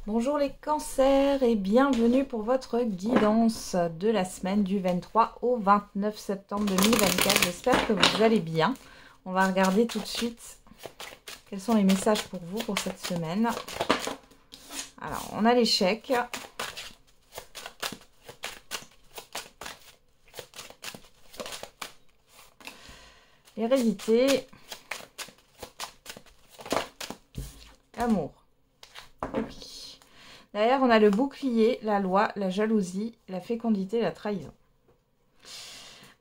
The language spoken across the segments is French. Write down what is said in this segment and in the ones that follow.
Bonjour les cancers et bienvenue pour votre guidance de la semaine du 23 au 29 septembre 2024. J'espère que vous allez bien. On va regarder tout de suite quels sont les messages pour vous pour cette semaine. Alors, on a l'échec. L'hérédité. L'amour. Ok. Derrière, on a le bouclier, la loi, la jalousie, la fécondité, la trahison.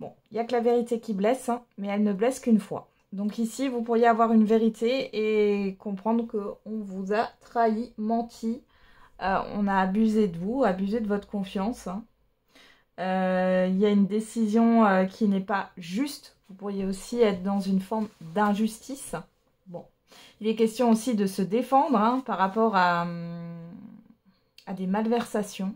Bon, il n'y a que la vérité qui blesse, hein, mais elle ne blesse qu'une fois. Donc ici, vous pourriez avoir une vérité et comprendre qu'on vous a trahi, menti. On a abusé de vous, abusé de votre confiance. Hein. Il y a une décision qui n'est pas juste. Vous pourriez aussi être dans une forme d'injustice. Bon, il est question aussi de se défendre hein, par rapport à des malversations.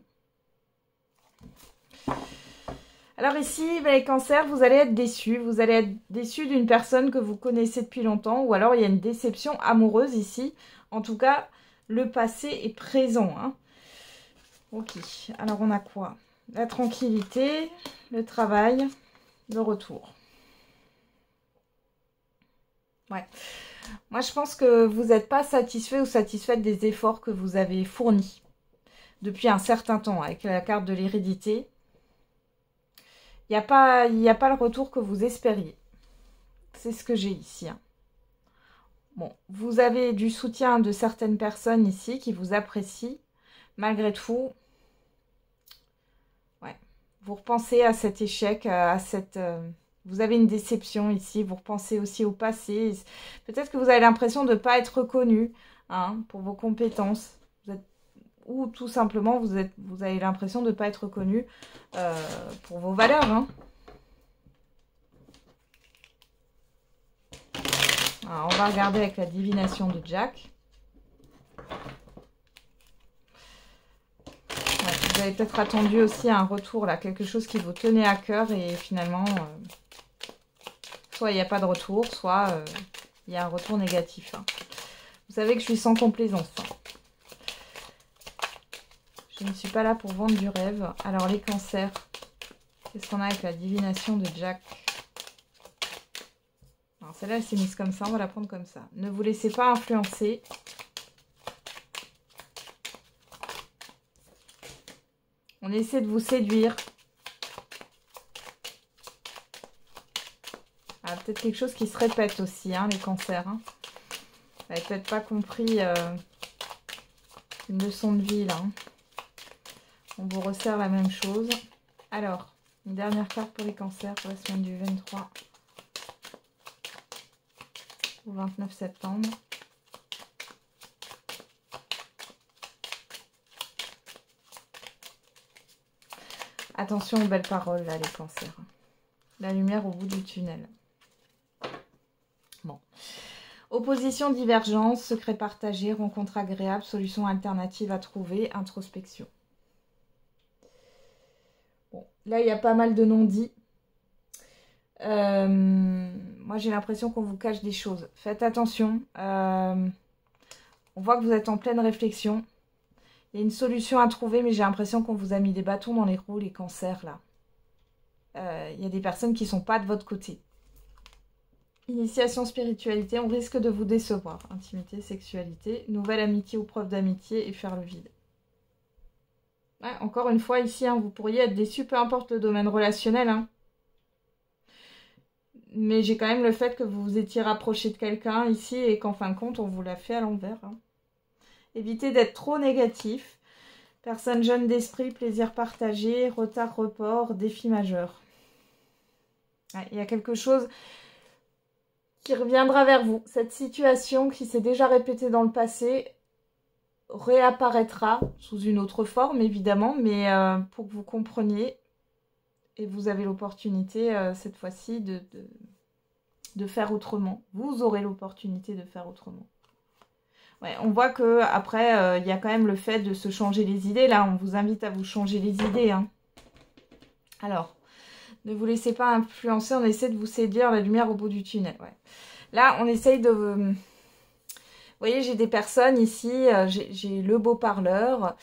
Alors ici, les cancers, vous allez être déçus. Vous allez être déçus d'une personne que vous connaissez depuis longtemps. Ou alors, il y a une déception amoureuse ici. En tout cas, le passé est présent. Hein. Ok. Alors, on a quoi? La tranquillité, le travail, le retour. Ouais. Moi, je pense que vous n'êtes pas satisfait ou satisfaite des efforts que vous avez fournis depuis un certain temps avec la carte de l'hérédité. Il n'y a pas le retour que vous espériez. C'est ce que j'ai ici. Hein. Bon, vous avez du soutien de certaines personnes ici qui vous apprécient. Malgré tout, ouais, vous repensez à cet échec, à cette... vous avez une déception ici, vous repensez aussi au passé. Peut-être que vous avez l'impression de ne pas être reconnu hein, pour vos compétences. Ou tout simplement, vous avez l'impression de ne pas être reconnu pour vos valeurs. Hein. Alors, on va regarder avec la divination de Jack. Ouais, vous avez peut-être attendu aussi un retour, là, quelque chose qui vous tenait à cœur et finalement, soit il n'y a pas de retour, soit il y a un retour négatif. Hein. Vous savez que je suis sans complaisance. Hein. Je ne suis pas là pour vendre du rêve. Alors, les cancers, qu'est-ce qu'on a avec la divination de Jack? Celle-là, elle s'est mise comme ça. On va la prendre comme ça. Ne vous laissez pas influencer. On essaie de vous séduire. Ah, peut-être quelque chose qui se répète aussi, hein, les cancers. Hein. Vous n'avez peut-être pas compris une leçon de vie, là. Hein. On vous resserre la même chose. Alors, une dernière carte pour les cancers pour la semaine du 23 au 29 septembre. Attention aux belles paroles, là, les cancers. La lumière au bout du tunnel. Bon. Opposition, divergence, secret partagé, rencontre agréable, solution alternative à trouver, introspection. Bon, là, il y a pas mal de non-dits. Moi, j'ai l'impression qu'on vous cache des choses. Faites attention. On voit que vous êtes en pleine réflexion. Il y a une solution à trouver, mais j'ai l'impression qu'on vous a mis des bâtons dans les roues, les cancers, là. Il y a des personnes qui ne sont pas de votre côté. Initiation, spiritualité, on risque de vous décevoir. Intimité, sexualité, nouvelle amitié ou preuve d'amitié et faire le vide. Ouais, encore une fois, ici, hein, vous pourriez être déçu, peu importe le domaine relationnel. Hein. Mais j'ai quand même le fait que vous vous étiez rapproché de quelqu'un ici et qu'en fin de compte, on vous l'a fait à l'envers. Hein. Évitez d'être trop négatif. Personne jeune d'esprit, plaisir partagé, retard, report, défi majeur. Ouais, il y a quelque chose qui reviendra vers vous. Cette situation qui s'est déjà répétée dans le passé réapparaîtra sous une autre forme, évidemment, mais pour que vous compreniez, et vous avez l'opportunité, cette fois-ci, de faire autrement. Vous aurez l'opportunité de faire autrement. Ouais, on voit que après, y a quand même le fait de se changer les idées. Là, on vous invite à vous changer les idées. Hein. Alors, ne vous laissez pas influencer. On essaie de vous séduire la lumière au bout du tunnel. Ouais. Là, on essaye de... voyez, j'ai des personnes ici, j'ai le beau parleur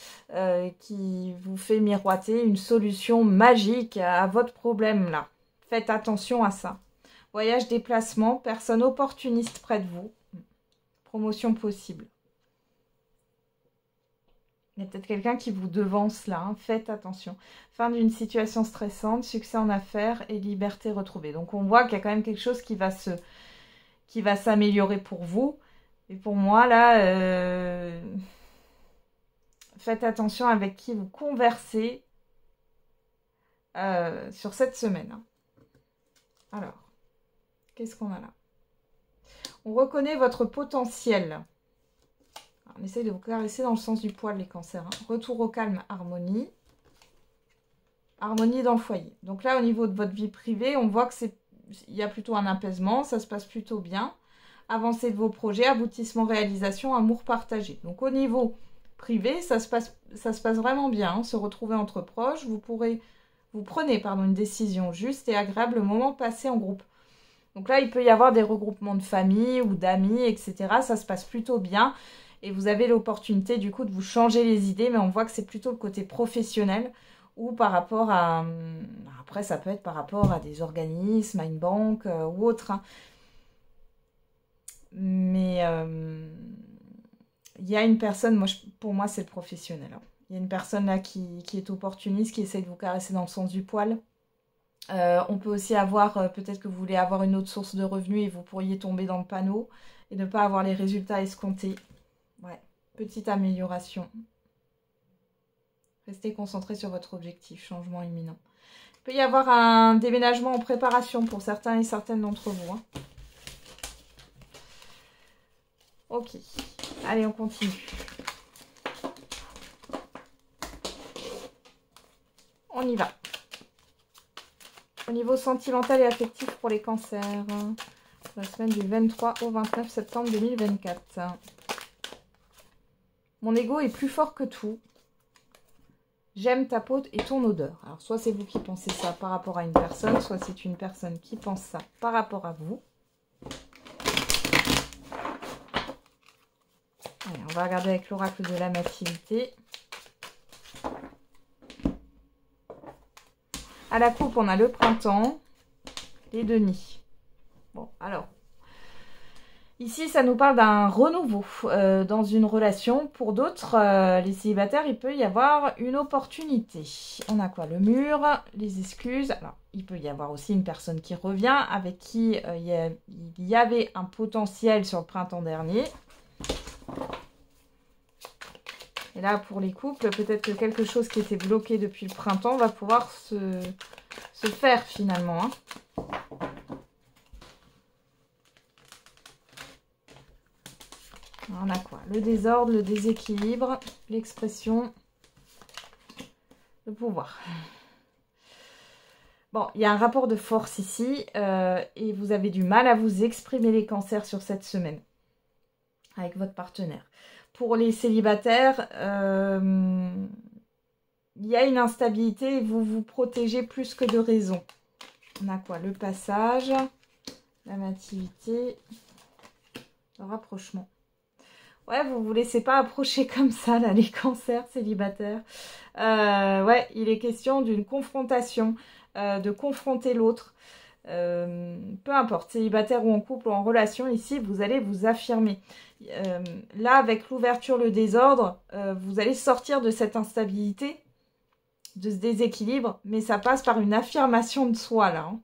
qui vous fait miroiter une solution magique à votre problème là. Faites attention à ça. Voyage, déplacement, personne opportuniste près de vous. Promotion possible. Il y a peut-être quelqu'un qui vous devance là, hein. Faites attention. Fin d'une situation stressante, succès en affaires et liberté retrouvée. Donc on voit qu'il y a quand même quelque chose qui va s'améliorer pour vous. Et pour moi là, faites attention avec qui vous conversez sur cette semaine, hein. Alors, qu'est-ce qu'on a là? On reconnaît votre potentiel. On essaye de vous caresser dans le sens du poil, les cancers, hein. Retour au calme, harmonie. Harmonie dans le foyer. Donc là, au niveau de votre vie privée, on voit que il y a plutôt un apaisement, ça se passe plutôt bien. Avancée de vos projets, aboutissement, réalisation, amour partagé. Donc au niveau privé, ça se passe vraiment bien, hein. Se retrouver entre proches, vous prenez une décision juste et agréable, moment passé en groupe. Donc là, il peut y avoir des regroupements de famille ou d'amis, etc. Ça se passe plutôt bien. Et vous avez l'opportunité du coup de vous changer les idées, mais on voit que c'est plutôt le côté professionnel ou par rapport à... Après, ça peut être par rapport à des organismes, à une banque ou autre, hein. Mais il y a une personne, pour moi c'est le professionnel, hein. Il y a une personne là qui est opportuniste, qui essaie de vous caresser dans le sens du poil. On peut aussi avoir, peut-être que vous voulez avoir une autre source de revenus et vous pourriez tomber dans le panneau et ne pas avoir les résultats escomptés. Ouais, petite amélioration. Restez concentré sur votre objectif, changement imminent. Il peut y avoir un déménagement en préparation pour certains et certaines d'entre vous, hein. Ok, allez, on continue. On y va. Au niveau sentimental et affectif pour les cancers, la semaine du 23 au 29 septembre 2024. Mon ego est plus fort que tout. J'aime ta peau et ton odeur. Alors, soit c'est vous qui pensez ça par rapport à une personne, soit c'est une personne qui pense ça par rapport à vous. Allez, on va regarder avec l'oracle de la maturité. À la coupe, on a le printemps, les deniers. Bon, alors, ici, ça nous parle d'un renouveau dans une relation. Pour d'autres, les célibataires, il peut y avoir une opportunité. On a quoi? Le mur, les excuses. Alors, il peut y avoir aussi une personne qui revient, avec qui il y avait un potentiel sur le printemps dernier. Et là, pour les couples, peut-être que quelque chose qui était bloqué depuis le printemps va pouvoir se faire finalement, hein. On a quoi? Le désordre, le déséquilibre, l'expression, le pouvoir. Bon, il y a un rapport de force ici et vous avez du mal à vous exprimer les cancers sur cette semaine avec votre partenaire. Pour les célibataires, il y a une instabilité et vous vous protégez plus que de raison. On a quoi? Le passage, la maturité, le rapprochement. Ouais, vous vous laissez pas approcher comme ça, là, les cancers célibataires. Ouais, il est question d'une confrontation, de confronter l'autre. Peu importe, célibataire ou en couple ou en relation, ici, vous allez vous affirmer. Là, avec l'ouverture, le désordre, vous allez sortir de cette instabilité, de ce déséquilibre, mais ça passe par une affirmation de soi, là, hein,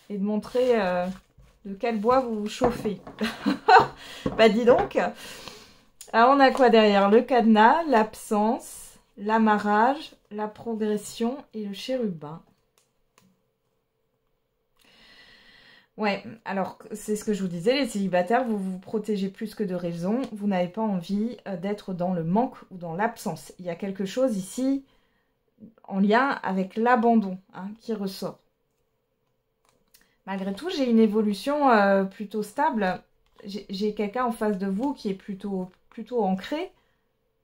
et de montrer de quel bois vous vous chauffez. Bah, dis donc. Alors, on a quoi derrière? Le cadenas, l'absence, l'amarrage, la progression et le chérubin. Ouais, alors c'est ce que je vous disais, les célibataires, vous vous protégez plus que de raison. Vous n'avez pas envie d'être dans le manque ou dans l'absence. Il y a quelque chose ici en lien avec l'abandon, hein, qui ressort. Malgré tout, j'ai une évolution plutôt stable. J'ai quelqu'un en face de vous qui est plutôt ancré,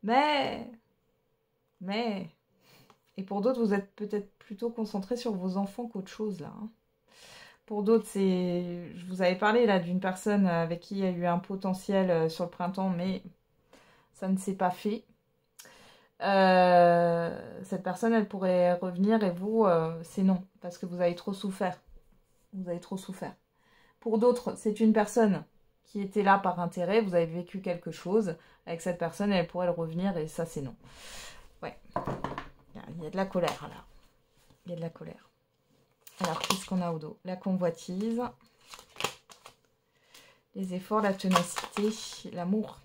mais... Et pour d'autres, vous êtes peut-être plutôt concentré sur vos enfants qu'autre chose, là, hein. Pour d'autres, je vous avais parlé là d'une personne avec qui il y a eu un potentiel sur le printemps, mais ça ne s'est pas fait. Cette personne, elle pourrait revenir et vous, c'est non, parce que vous avez trop souffert. Vous avez trop souffert. Pour d'autres, c'est une personne qui était là par intérêt, vous avez vécu quelque chose avec cette personne, elle pourrait revenir et ça, c'est non. Ouais, il y a de la colère là. Il y a de la colère. Alors, qu'est-ce qu'on a au dos? La convoitise, les efforts, la ténacité, l'amour.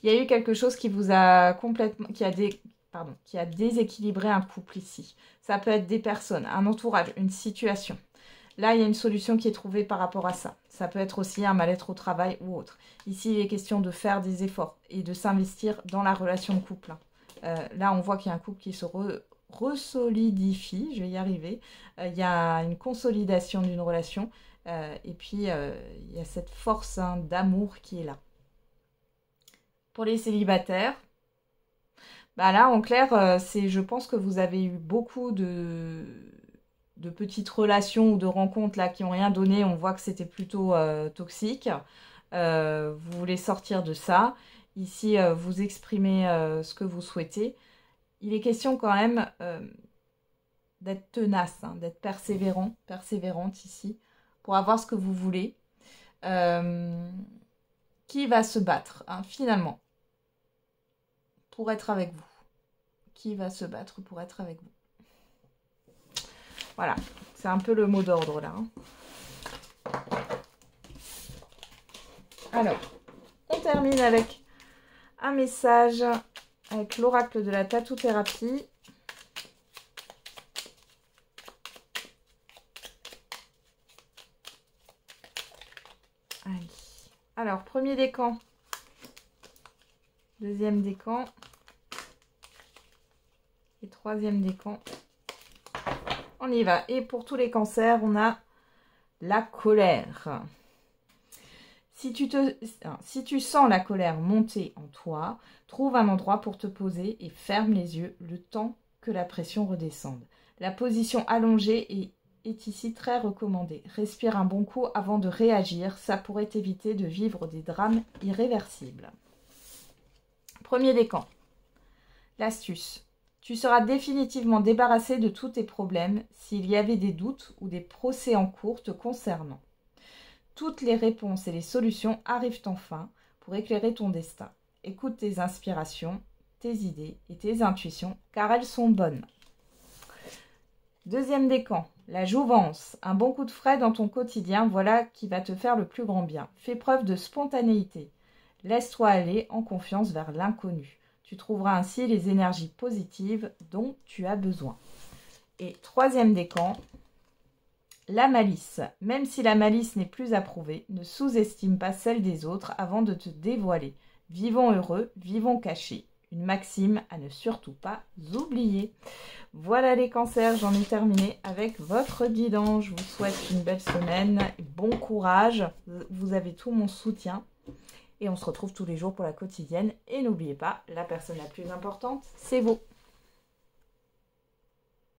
Il y a eu quelque chose qui vous a complètement, qui a déséquilibré un couple ici. Ça peut être des personnes, un entourage, une situation. Là, il y a une solution qui est trouvée par rapport à ça. Ça peut être aussi un mal-être au travail ou autre. Ici, il est question de faire des efforts et de s'investir dans la relation de couple. Là, on voit qu'il y a un couple qui se resolidifie, je vais y arriver. Il y a une consolidation d'une relation. Et puis, il y a cette force d'amour qui est là. Pour les célibataires, bah là, en clair, je pense que vous avez eu beaucoup de petites relations ou de rencontres là qui n'ont rien donné. On voit que c'était plutôt toxique. Vous voulez sortir de ça. Ici, vous exprimez ce que vous souhaitez. Il est question quand même d'être tenace, d'être persévérant, persévérante ici, pour avoir ce que vous voulez. Qui va se battre, finalement, pour être avec vous? Qui va se battre pour être avec vous? Voilà, c'est un peu le mot d'ordre là. Alors, on termine avec un message avec l'oracle de la tatou-thérapie. Allez. Alors, premier décan, deuxième décan et troisième décan. On y va. Et pour tous les cancers, on a la colère. Si tu sens la colère monter en toi, trouve un endroit pour te poser et ferme les yeux le temps que la pression redescende. La position allongée est ici très recommandée. Respire un bon coup avant de réagir. Ça pourrait t'éviter de vivre des drames irréversibles. Premier décan. L'astuce. Tu seras définitivement débarrassé de tous tes problèmes s'il y avait des doutes ou des procès en cours te concernant. Toutes les réponses et les solutions arrivent enfin pour éclairer ton destin. Écoute tes inspirations, tes idées et tes intuitions, car elles sont bonnes. Deuxième décan, la jouvence. Un bon coup de frais dans ton quotidien, voilà qui va te faire le plus grand bien. Fais preuve de spontanéité. Laisse-toi aller en confiance vers l'inconnu. Tu trouveras ainsi les énergies positives dont tu as besoin. Et troisième décan, la malice. Même si la malice n'est plus approuvée, ne sous-estime pas celle des autres avant de te dévoiler. Vivons heureux, vivons cachés. Une maxime à ne surtout pas oublier. Voilà les cancers, j'en ai terminé avec votre guidance. Je vous souhaite une belle semaine, bon courage. Vous avez tout mon soutien. Et on se retrouve tous les jours pour la quotidienne. Et n'oubliez pas, la personne la plus importante, c'est vous.